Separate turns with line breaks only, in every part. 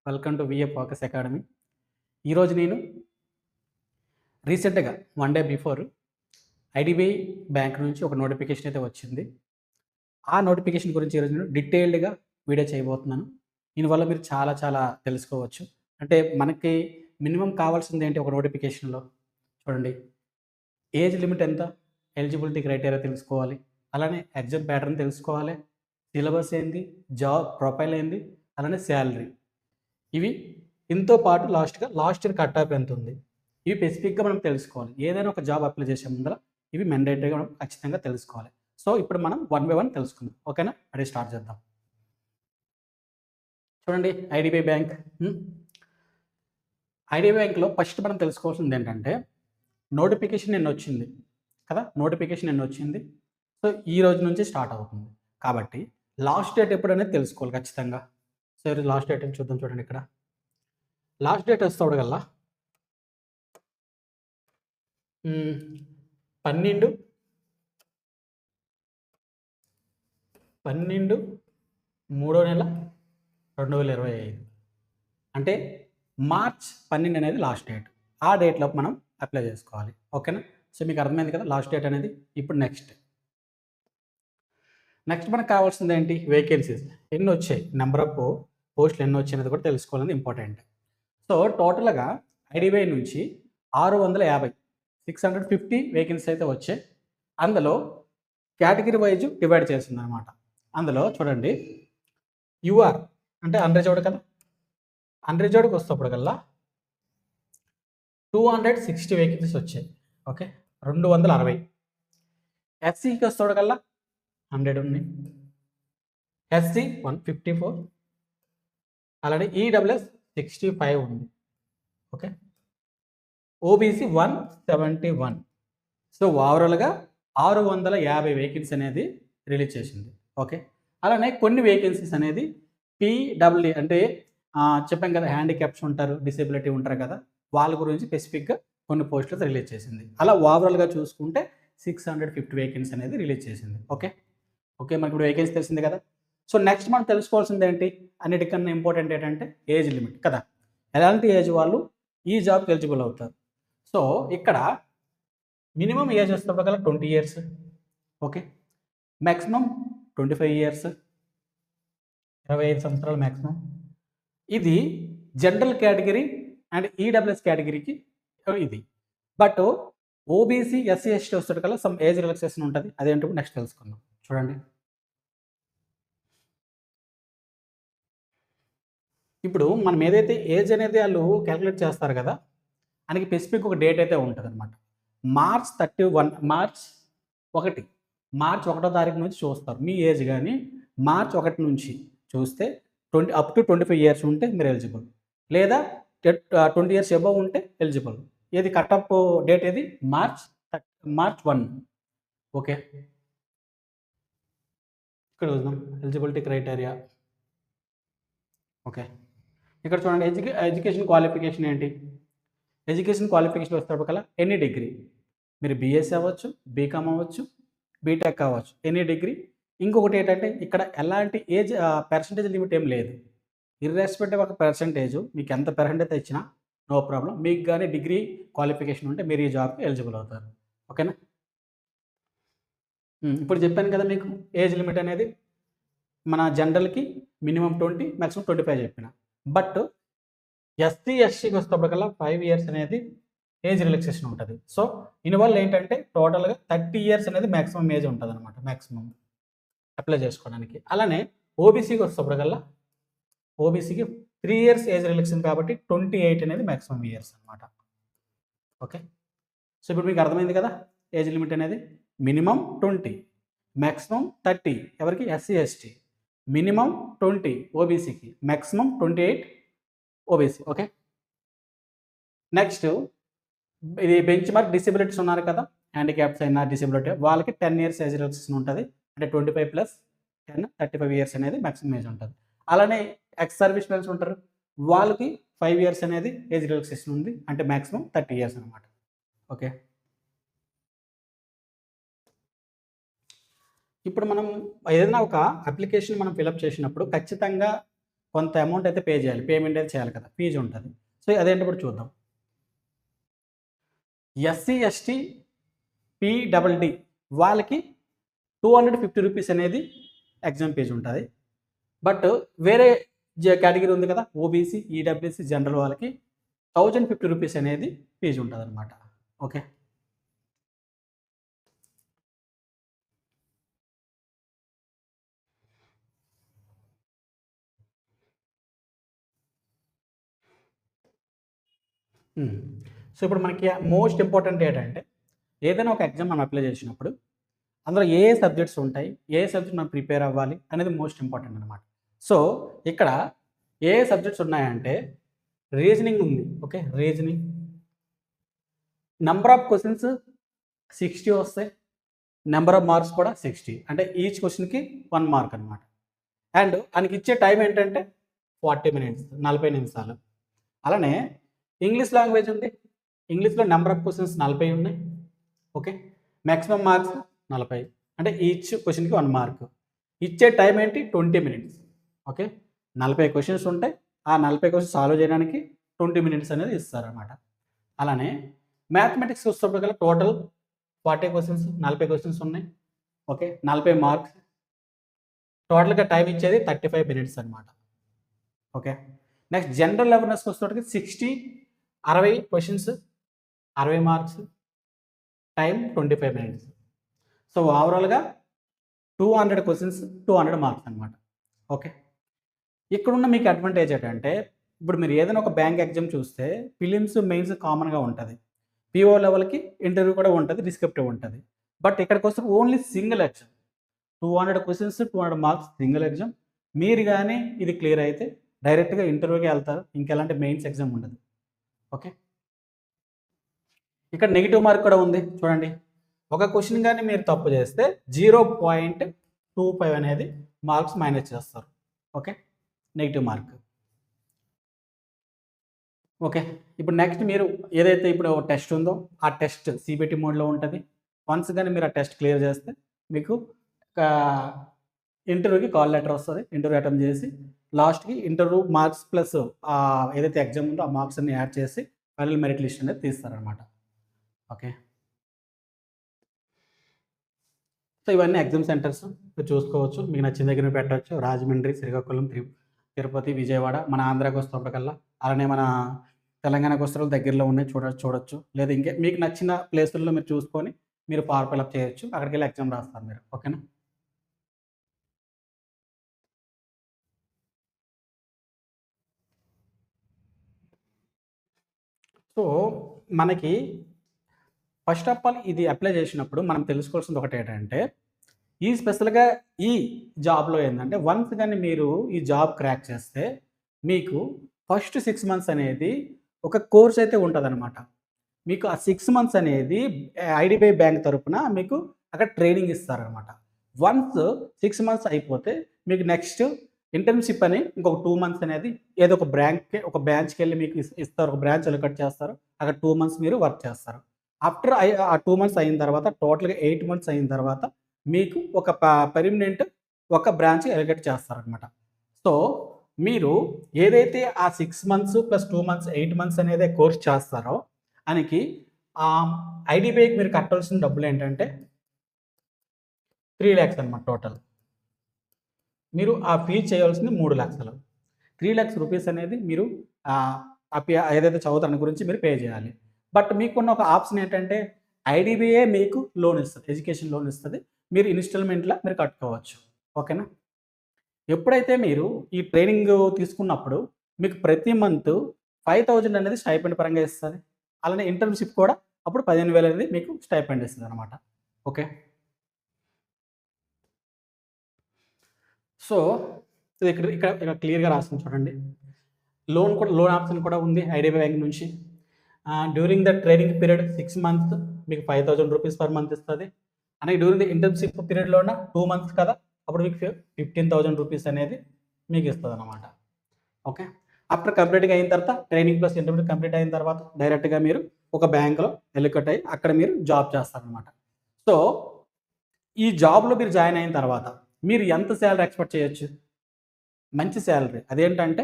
Welcome to VA focus academy. ఈరోజు నేను రీసెంట్గా 1 డే బిఫోర్ ఐడిబిఐ బ్యాంక్ నుంచి ఒక నోటిఫికేషన్ అయితే వచ్చింది. ఆ నోటిఫికేషన్ గురించి ఈరోజు నేను డీటెయిల్డ్గా వీడియో చేయబోతున్నాను. దీనివల్ల మీరు చాలా తెలుసుకోవచ్చు. అంటే మనకి మినిమం కావాల్సింది ఏంటి ఒక నోటిఫికేషన్లో చూడండి, ఏజ్ లిమిట్ ఎంత, ఎలిజిబిలిటీ క్రైటీరియా తెలుసుకోవాలి, అలానే ఎగ్జామ్ ప్యాటర్న్ తెలుసుకోవాలి, సిలబస్ ఏంది, జాబ్ ప్రొఫైల్ ఏంది, అలానే శాలరీ. ఇవి ఇంతో పాటు లాస్ట్ ఇయర్ కట్ ఆఫ్ ఎంత ఉంది, ఇవి స్పెసిఫిక్గా మనం తెలుసుకోవాలి. ఏదైనా ఒక జాబ్ అప్లై చేసే ముందర ఇవి మ్యాండేటరీగా మనం ఖచ్చితంగా తెలుసుకోవాలి. సో ఇప్పుడు మనం 1 by 1 తెలుసుకుందాం. ఓకేనా? అదే స్టార్ట్ చేద్దాం. చూడండి, ఐడిబిఐ బ్యాంక్. ఐడిబిఐ బ్యాంక్లో ఫస్ట్ మనం తెలుసుకోవాల్సింది ఏంటంటే నోటిఫికేషన్ నిన్న వచ్చింది కదా, నోటిఫికేషన్ నిన్న వచ్చింది. సో ఈ రోజు నుంచి స్టార్ట్ అవుతుంది కాబట్టి లాస్ట్ డేట్ ఎప్పుడు అనేది తెలుసుకోవాలి ఖచ్చితంగా. సో ఈరోజు లాస్ట్ డేట్ అని చూద్దాం. చూడండి, ఇక్కడ లాస్ట్ డేట్ వస్తాడుగల్లా 12/3/2025 అంటే మార్చ్ 12 అనేది లాస్ట్ డేట్. ఆ డేట్లోపు మనం అప్లై చేసుకోవాలి. ఓకేనా? సో మీకు అర్థమైంది కదా లాస్ట్ డేట్ అనేది. ఇప్పుడు నెక్స్ట్ మనకు కావాల్సింది ఏంటి, వేకెన్సీస్ ఎన్ని వచ్చాయి, నెంబర్ ఆఫ్ పోస్టులు ఎన్ని వచ్చాయి అనేది కూడా తెలుసుకోవాలని ఇంపార్టెంట్. సో టోటల్గా ఐడిబిఐ నుంచి 650 వేకెన్సీ అయితే వచ్చాయి. అందులో కేటగిరీ వైజ్ డివైడ్ చేస్తుంది అనమాట. అందులో చూడండి, యూఆర్ అంటే అన్రిజర్వ్డ్ కదా, అన్రిజర్వ్డ్కి వస్తేప్పటికల్లా 260 వేకెన్సీస్ వచ్చాయి. ఓకే, 260. ఎస్సీకి వస్తేప్పటికల్లా 100 ఉన్నాయి, ఎస్సీ 154, అలానే ఈడబ్ల్యూఎస్ 65 ఉంది. Okay, OBC 171. సో ఓవరాల్గా 650 వేకెన్సీ అనేది రిలీజ్ చేసింది. ఓకే, అలానే కొన్ని వేకెన్సీస్ అనేది పీడబ్ల్యూ అంటే చెప్పాం కదా, హ్యాండిక్యాప్స్ ఉంటారు, డిసేబిలిటీ ఉంటారు కదా, వాళ్ళ గురించి స్పెసిఫిక్గా కొన్ని పోస్టులు రిలీజ్ చేసింది. అలా ఓవరాల్గా చూసుకుంటే 650 వేకెన్సీ అనేది రిలీజ్ చేసింది. ఓకే, మనకి ఇప్పుడు వేకెన్సీ తెలిసింది కదా. సో నెక్స్ట్ మనం తెలుసుకోవాల్సింది ఏంటి, అన్నిటికన్నా ఇంపార్టెంట్ ఏంటంటే ఏజ్ లిమిట్ కదా. ఎలాంటి ఏజ్ వాళ్ళు ఈ జాబ్కి ఎలిజిబుల్ అవుతారు. సో ఇక్కడ మినిమం ఏజ్ వస్తున్నప్పుడు 20 years. ఓకే, మ్యాక్సిమం 25 years, 25 సంవత్సరాలు మ్యాక్సిమం. ఇది జనరల్ కేటగిరీ అండ్ ఈడబ్ల్యూఎస్ కేటగిరీకి ఇది. బట్ ఓబీసీ ఎస్సీ ఎస్టీ వచ్చేటకల్లా సమ్ ఏజ్ రిలాక్సేషన్ ఉంటుంది. అదేంటో నెక్స్ట్ తెలుసుకుందాం. చూడండి, ఇప్పుడు మనం ఏదైతే ఏజ్ అనేది వాళ్ళు క్యాలిక్యులేట్ చేస్తారు కదా, దానికి స్పెసిఫిక్ ఒక డేట్ అయితే ఉంటుంది అనమాట. మార్చ్ 1వ తారీఖు నుంచి చూస్తారు మీ ఏజ్. కానీ మార్చ్ 1 నుంచి చూస్తే అప్ టు 25 years ఉంటే మీరు ఎలిజిబుల్, లేదా 20 years అబవ్ ఉంటే ఎలిజిబుల్. ఏది కటప్ డేట్ ఏది, మార్చ్ 1. ఓకే, ఇక్కడ చూద్దాం ఎలిజిబిలిటీ క్రైటీరియా. ఓకే, ఇక్కడ చూడండి, ఎడ్యుకేషన్ క్వాలిఫికేషన్ ఏంటి, ఎడ్యుకేషన్ క్వాలిఫికేషన్ వస్తే ఎనీ డిగ్రీ, మీరు బీఎస్సీ అవ్వచ్చు, బీకామ్ అవ్వచ్చు, బీటెక్ అవ్వచ్చు, ఎనీ డిగ్రీ. ఇంకొకటి ఏంటంటే ఇక్కడ ఎలాంటి ఏజ్ పర్సంటేజ్ లిమిట్ ఏం లేదు. ఇర్రెస్పెక్టివ్ ఒక పర్సంటేజ్, మీకు ఎంత పర్సంటేజ్ ఇచ్చినా నో ప్రాబ్లం. మీకు కానీ డిగ్రీ క్వాలిఫికేషన్ ఉంటే మీరు ఈ జాబ్కి ఎలిజిబుల్ అవుతారు. ఓకేనా? ఇప్పుడు చెప్పాను కదా మీకు ఏజ్ లిమిట్ అనేది మన జనరల్కి మినిమం 20, మ్యాక్సిమం 25 చెప్పిన. బట్ ఎస్సీ ఎస్టీకి వస్తేప్పటికల్లా 5 years అనేది ఏజ్ రిలాక్సేషన్ ఉంటుంది. సో దీనివల్ల ఏంటంటే టోటల్గా 30 years అనేది మ్యాక్సిమం ఏజ్ ఉంటుంది అనమాట, మ్యాక్సిమం అప్లై చేసుకోవడానికి. అలానే ఓబీసీకి వస్తేప్పటికల్లా ఓబీసీకి 3 years ఏజ్ రిలాక్సేషన్ కాబట్టి 28 అనేది మ్యాక్సిమం ఇయర్స్ అనమాట. ఓకే, సో ఇప్పుడు మీకు అర్థమైంది కదా ఏజ్ లిమిట్ అనేది మినిమం 20, మ్యాక్సిమం 30 ఎవరికి, ఎస్సీ ఎస్టీ, మినిమం 20 ఓబీసీకి, మ్యాక్సిమం 28 ఓబీసీ. ఓకే, నెక్స్ట్ ఇది బెంచ్ మార్క్ డిసేబిలిటీస్ ఉన్నారు కదా, హ్యాండిక్యాప్స్ అయినా డిసేబిలిటీ, వాళ్ళకి 10 years ఏజ్ రిలాక్సేషన్ ఉంటుంది. అంటే 25 + 10 35 years అనేది మ్యాక్సిమం ఏజ్ ఉంటుంది. అలానే ఎక్స్ సర్వీస్ మెన్స్ ఉంటారు, వాళ్ళకి 5 years అనేది ఏజ్ రిలాక్సేషన్ ఉంది. అంటే మ్యాక్సిమం 30 years అనమాట. ఓకే, ఇప్పుడు మనం ఏదైనా ఒక అప్లికేషన్ మనం ఫిలప్ చేసినప్పుడు ఖచ్చితంగా కొంత అమౌంట్ అయితే పే చేయాలి, పేమెంట్ అయితే చేయాలి కదా, ఫీజు ఉంటుంది. సో అదేంటి ఇప్పుడు చూద్దాం. ఎస్సీ ఎస్టీ పీడబ్ల్యూడి వాళ్ళకి 250 రూపీస్ అనేది ఎగ్జామ్ ఫీజు ఉంటుంది. బట్ వేరే కేటగిరీ ఉంది కదా, ఓబీసీ ఈడబ్ల్యూసీ జనరల్ వాళ్ళకి 1050 రూపీస్ అనేది ఫీజు ఉంటుంది అనమాట. ఓకే, సో ఇప్పుడు మనకి మోస్ట్ ఇంపార్టెంట్ ఏంటంటే, ఏదైనా ఒక ఎగ్జామ్ మనం అప్లై చేసినప్పుడు అందులో ఏ సబ్జెక్ట్స్ ఉంటాయి, ఏ సబ్జెక్ట్ మనం ప్రిపేర్ అవ్వాలి అనేది మోస్ట్ ఇంపార్టెంట్ అనమాట. సో ఇక్కడ ఏ సబ్జెక్ట్స్ ఉన్నాయంటే రీజనింగ్ ఉంది. Okay, reasoning number of questions 60 వస్తాయి, నెంబర్ ఆఫ్ మార్క్స్ కూడా 60, అంటే ఈచ్ క్వశ్చన్కి 1 మార్క్ అనమాట. అండ్ ఆయనకి ఇచ్చే టైం ఏంటంటే 40 మినిట్స్, 40 నిమిషాలు. అలానే ఇంగ్లీష్ లాంగ్వేజ్ ఉంది, ఇంగ్లీష్లో నెంబర్ ఆఫ్ క్వశ్చన్స్ 40 ఉన్నాయి. ఓకే, మ్యాక్సిమం మార్క్స్ 40, అంటే ఈచ్ క్వశ్చన్కి 1 మార్క్. ఇచ్చే టైం ఏంటి 20 మినిట్స్. ఓకే, 40 క్వశ్చన్స్ ఉంటాయి, ఆ 40 క్వశ్చన్స్ సాల్వ్ చేయడానికి 20 మినిట్స్ అనేది ఇస్తారనమాట. అలానే మ్యాథమెటిక్స్ చూసేటప్పుడు టోటల్ 40 క్వశ్చన్స్, 40 క్వశ్చన్స్ ఉన్నాయి. ఓకే, 40 మార్క్స్, టోటల్గా టైం ఇచ్చేది 35 మినిట్స్ అనమాట. ఓకే, నెక్స్ట్ జనరల్ అవేర్నెస్ వచ్చేటప్పటికి 60 questions, 60 marks, time 25 minutes. So ఓవరాల్గా 200 క్వశ్చన్స్, 200 మార్క్స్ అనమాట. ఓకే, ఇక్కడున్న మీకు అడ్వాంటేజ్ ఏంటంటే, ఇప్పుడు మీరు ఏదైనా ఒక బ్యాంక్ ఎగ్జామ్ చూస్తే ఫిలిమ్స్ మెయిన్స్ కామన్గా ఉంటుంది, పిఓ లెవెల్కి ఇంటర్వ్యూ కూడా ఉంటుంది, డిస్క్రిప్టివ్ ఉంటుంది. బట్ ఇక్కడికి వస్తే only single exam, 200 questions, 200 marks, single exam. మీరు కానీ ఇది క్లియర్ అయితే డైరెక్ట్గా ఇంటర్వ్యూకి వెళ్తారు, ఇంకెలాంటి మెయిన్స్ ఎగ్జామ్ ఉండదు. ఓకే, ఇక్కడ నెగిటివ్ మార్క్ కూడా ఉంది చూడండి. ఒక క్వశ్చన్ కానీ మీరు తప్పు చేస్తే 0.25 అనేది మార్క్స్ మైనస్ చేస్తారు. Okay, negative mark. ఓకే, ఇప్పుడు నెక్స్ట్ మీరు ఏదైతే ఇప్పుడు టెస్ట్ ఉందో ఆ టెస్ట్ సిబిటి మోడ్లో ఉంటుంది. వన్స్ కానీ మీరు ఆ టెస్ట్ క్లియర్ చేస్తే మీకు ఇంటర్వ్యూకి కాల్ లెటర్ వస్తుంది, ఇంటర్వ్యూ అటెంప్ట్ చేసి లాస్ట్కి ఇంటర్వ్యూ మార్క్స్ ప్లస్ ఏదైతే ఎగ్జామ్ ఉందో ఆ మార్క్స్ అన్ని యాడ్ చేసి ఫైనల్ మెరిట్ లిస్ట్ అనేది తీస్తారనమాట. ఓకే, సో ఇవన్నీ ఎగ్జామ్ సెంటర్స్ మీరు చూసుకోవచ్చు, మీకు నచ్చిన దగ్గర పెట్టవచ్చు. రాజమండ్రి, శ్రీకాకుళం, తిరుపతి, విజయవాడ, మన ఆంధ్రాకి వస్తున్నప్పటికల్లా. అలానే మన తెలంగాణకు వస్తున్న దగ్గరలో ఉన్నాయి, చూడొచ్చు. లేదా ఇంకే మీకు నచ్చిన ప్లేసుల్లో మీరు చూసుకొని మీరు ఫామ్ ఫిల్అప్ చేయొచ్చు, అక్కడికి వెళ్ళి ఎగ్జామ్ రాస్తారు మీరు. ఓకేనా? సో మనకి ఫస్ట్ ఆఫ్ ఆల్ ఇది అప్లై చేసినప్పుడు మనం తెలుసుకోవాల్సింది ఒకటి ఏంటంటే, ఈ స్పెషల్గా ఈ జాబ్లో ఏంటంటే వన్స్ కానీ మీరు ఈ జాబ్ క్రాక్ చేస్తే మీకు ఫస్ట్ 6 మంత్స్ అనేది ఒక కోర్స్ అయితే ఉంటుందన్నమాట. మీకు ఆ 6 మంత్స్ అనేది ఐడిబిఐ బ్యాంక్ తరపున మీకు అక్కడ ట్రైనింగ్ ఇస్తారనమాట. వన్స్ 6 మంత్స్ అయిపోతే మీకు నెక్స్ట్ ఇంటర్న్షిప్ అని ఇంకొక 2 మంత్స్ అనేది ఏదో ఒక బ్రాంచ్కి వెళ్ళి మీకు ఇస్తారు, ఒక బ్రాంచ్ అలొకేట్ చేస్తారు. అక్కడ 2 మంత్స్ మీరు వర్క్ చేస్తారు. ఆఫ్టర్ ఆ 2 మంత్స్ అయిన తర్వాత టోటల్గా 8 మంత్స్ అయిన తర్వాత మీకు ఒక పర్మనెంట్ ఒక బ్రాంచ్ అలొకేట్ చేస్తారనమాట. సో మీరు ఏదైతే ఆ 6 మంత్స్ ప్లస్ 2 మంత్స్ 8 మంత్స్ అనేది కోర్స్ చేస్తారో దానికి ఐడిబిఐకి మీరు కట్టాల్సిన డబ్బులు ఏంటంటే 3 lakhs అనమాట. టోటల్ మీరు ఆ ఫీ చేయాల్సింది 3 lakhs. 3 lakhs రూపీస్ అనేది మీరు ఏదైతే చదువుతారో దాని గురించి మీరు పే చేయాలి. బట్ మీకున్న ఒక ఆప్షన్ ఏంటంటే ఐడిబిఐ మీకు లోన్ ఇస్తుంది, ఎడ్యుకేషన్ లోన్ ఇస్తుంది. మీరు ఇన్స్టాల్మెంట్లో మీరు కట్టుకోవచ్చు. ఓకేనా? ఎప్పుడైతే మీరు ఈ ట్రైనింగ్ తీసుకున్నప్పుడు మీకు ప్రతి మంత్ 5,000 అనేది స్టైపెండ్ పరంగా ఇస్తుంది. అలానే ఇంటర్న్షిప్ కూడా అప్పుడు 15,000 అనేది మీకు స్టైపెండ్ ఇస్తుంది అనమాట. ఓకే, సో ఇక్కడ ఇక్కడ క్లియర్గా రాస్తుంది చూడండి. లోన్ ఆప్షన్ కూడా ఉంది ఐడిబిఐ బ్యాంక్ నుంచి. During the training period 6 months మీకు 5,000 రూపీస్ పర్ మంత్ ఇస్తుంది. అలాగే డ్యూరింగ్ ద ఇంటర్న్షిప్ పీరియడ్లోన 2 మంత్స్ కదా, అప్పుడు మీకు 15,000 రూపీస్ అనేది మీకు ఇస్తుంది అనమాట. ఓకే, ఆఫ్టర్ కంప్లీట్గా అయిన తర్వాత ట్రైనింగ్ ప్లస్ ఇంటర్వ్యూ కంప్లీట్ అయిన తర్వాత డైరెక్ట్గా మీరు ఒక బ్యాంకులో ఎలికట్ అయ్యి అక్కడ మీరు జాబ్ చేస్తారనమాట. సో ఈ జాబ్లో మీరు జాయిన్ అయిన తర్వాత మీరు ఎంత శాలరీ ఎక్స్పెక్ట్ చేయొచ్చు? మంచి శాలరీ. అదేంటంటే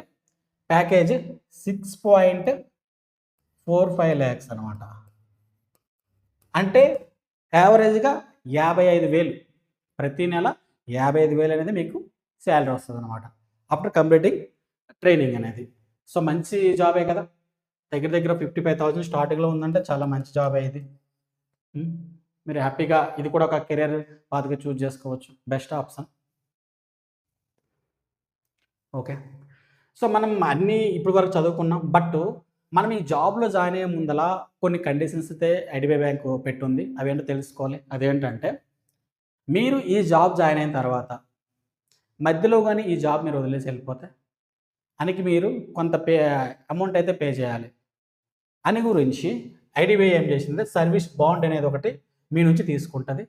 ప్యాకేజ్ 6.45 lakhs అనమాట. అంటే యావరేజ్గా 55,000 ప్రతి నెల 55,000 అనేది మీకు శాలరీ వస్తుంది అనమాట ఆఫ్టర్ కంప్లీటింగ్ ట్రైనింగ్ అనేది. సో మంచి జాబే కదా, దగ్గర దగ్గర 55,000 స్టార్టింగ్లో ఉందంటే చాలా మంచి జాబే ఇది. మీరు హ్యాపీగా ఇది కూడా ఒక కెరియర్ పాత్గా చూజ్ చేసుకోవచ్చు, బెస్ట్ ఆప్షన్. ఓకే, సో మనం అన్నీ ఇప్పుడు వరకు చదువుకున్నాం. బట్ మనం ఈ జాబ్లో జాయిన్ అయ్యే ముందల కొన్ని కండిషన్స్ అయితే ఐడిబిఐ బ్యాంక్ పెట్టుంది. అవేంటో తెలుసుకోవాలి. అదేంటంటే మీరు ఈ జాబ్ జాయిన్ అయిన తర్వాత మధ్యలో కానీ ఈ జాబ్ మీరు వదిలేసి వెళ్ళిపోతే అనికి మీరు కొంత అమౌంట్ అయితే పే చేయాలి అని గురించి ఐడిబిఐ ఏం చేసింది, సర్వీస్ బాండ్ అనేది ఒకటి మీ నుంచి తీసుకుంటుంది.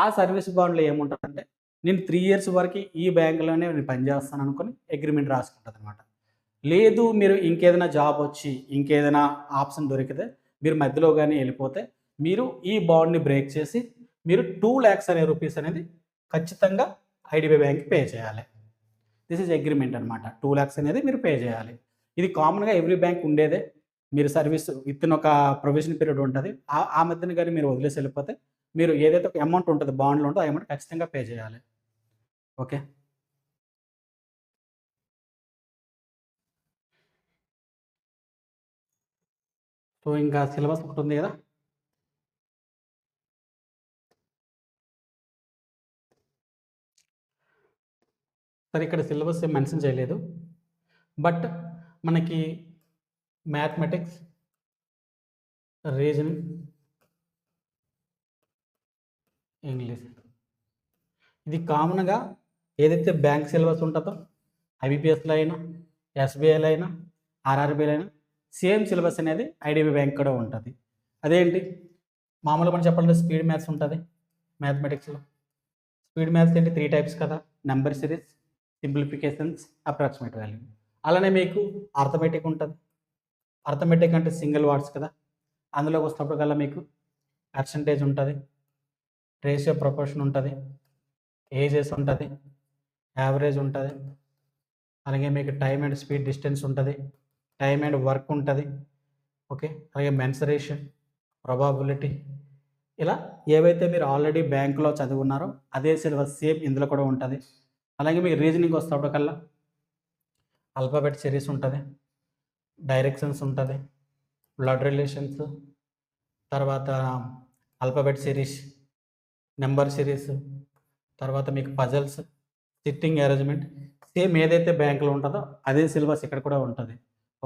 ఆ సర్వీస్ బాండ్లో ఏముంటుందంటే నేను 3 years వరకు ఈ బ్యాంకులోనే నేను పనిచేస్తాను అనుకుని అగ్రిమెంట్ రాసుకుంటుంది అనమాట. లేదు మీరు ఇంకేదైనా జాబ్ వచ్చి ఇంకేదైనా ఆప్షన్ దొరికితే మీరు మధ్యలో కానీ వెళ్ళిపోతే మీరు ఈ బాండ్ని బ్రేక్ చేసి మీరు 2 lakhs అనే రూపీస్ అనేది ఖచ్చితంగా ఐడిబిఐ బ్యాంక్కి పే చేయాలి. దిస్ ఈజ్ అగ్రిమెంట్ అనమాట. 2 lakhs అనేది మీరు పే చేయాలి. ఇది కామన్గా ఎవ్రీ బ్యాంక్ ఉండేదే. మీరు సర్వీస్ విత్ ఒక ప్రొవిజన్ పీరియడ్ ఉంటుంది. ఆ మధ్యన కానీ మీరు వదిలేసి వెళ్ళిపోతే మీరు ఏదైతే ఒక అమౌంట్ ఉంటుంది బాండ్లో ఉంటుందో ఆ అమౌంట్ ఖచ్చితంగా పే చేయాలి. ఓకే, సో ఇంకా సిలబస్ ఒకటి ఉంది కదా. సరే, ఇక్కడ సిలబస్ ఏం మెన్షన్ చేయలేదు. బట్ మనకి మ్యాథమెటిక్స్, రీజనింగ్, ఇంగ్లీష్ ఇది కామన్గా ఏదైతే బ్యాంక్ సిలబస్ ఉంటుందో ఐబీపీఎస్లో అయినా ఎస్బీఐలో అయినా ఆర్ఆర్బీలో అయినా సేమ్ సిలబస్ అనేది ఐడిబిఐ బ్యాంక్ కూడా ఉంటుంది. అదేంటి మామూలుగా మనం చెప్పాలంటే స్పీడ్ మ్యాథ్స్ ఉంటుంది మ్యాథమెటిక్స్లో. స్పీడ్ మ్యాథ్స్ ఏంటి 3 types కదా, number series, simplifications, approximate value. అలానే మీకు అర్థమెటిక్ ఉంటుంది. అర్థమెటిక్ అంటే సింగిల్ వర్డ్స్ కదా, అందులోకి వస్తున్నప్పుడు కల్లా మీకు పర్సంటేజ్ ఉంటుంది, రేషియో ప్రపోర్షన్ ఉంటుంది, ఏజెస్ ఉంటుంది, యావరేజ్ ఉంటుంది, అలాగే మీకు టైమ్ అండ్ స్పీడ్ డిస్టెన్స్ ఉంటుంది, టైమ్ అండ్ వర్క్ ఉంటుంది. ఓకే, అలాగే మెన్సరేషన్, ప్రాబబిలిటీ, ఇలా ఏవైతే మీరు ఆల్రెడీ బ్యాంకులో చదువున్నారో అదే సిలబస్ సేమ్ ఇందులో కూడా ఉంటుంది. అలాగే మీకు రీజనింగ్ వస్తున్నప్పటికల్లా ఆల్ఫాబెట్ సిరీస్ ఉంటుంది, డైరెక్షన్స్ ఉంటుంది, బ్లడ్ రిలేషన్స్, తర్వాత ఆల్ఫాబెట్ సిరీస్, నెంబర్ సిరీస్, తర్వాత మీకు పజల్స్, సిట్టింగ్ అరేంజ్మెంట్, సేమ్ ఏదైతే బ్యాంకులో ఉంటుందో అదే సిలబస్ ఇక్కడ కూడా ఉంటుంది.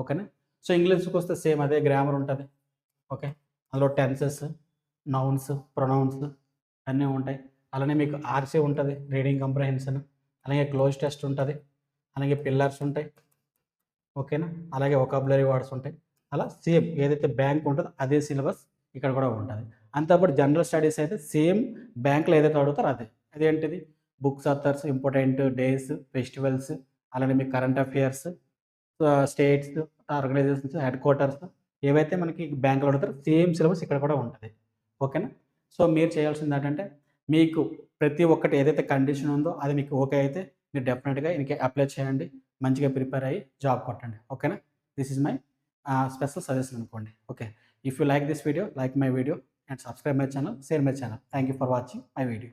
ఓకేనా. సో ఇంగ్లీష్కి వస్తే సేమ్ అదే గ్రామర్ ఉంటుంది. ఓకే, అందులో టెన్సెస్, నౌన్స్, ప్రొనౌన్స్ అన్నీ ఉంటాయి. అలానే మీకు ఆర్సీ ఉంటుంది, రీడింగ్ కంప్రహెన్షన్, అలాగే క్లోజ్ టెస్ట్ ఉంటుంది, అలాగే పిల్లర్స్ ఉంటాయి. ఓకేనా, అలాగే వొకాబులరీ వర్డ్స్ ఉంటాయి. అలా సేమ్ ఏదైతే బ్యాంక్ ఉంటుందో అదే సిలబస్ ఇక్కడ కూడా ఉంటుంది. అంతేపాటు జనరల్ స్టడీస్ అయితే సేమ్ బ్యాంక్లో ఏదైతే అడుగుతారో అదే. అదేంటిది books, others, important days, festivals, అలానే మీకు current affairs, states, organizations, headquarters ఏవైతే మనకి బ్యాంకులో అడుగుతారో సేమ్ సిలబస్ ఇక్కడ కూడా ఉంటుంది. ఓకేనా. సో మీరు చేయాల్సింది ఏంటంటే మీకు ప్రతి ఒక్కటి ఏదైతే కండిషన్ ఉందో అది మీకు ఓకే అయితే మీరు డెఫినెట్గా ఇంకే అప్లై చేయండి, మంచిగా ప్రిపేర్ అయ్యి జాబ్ కొట్టండి. ఓకేనా. This is my special suggestion అనుకోండి. Okay, if you like this video, like my video and subscribe my channel, share my channel. Thank you for watching my video.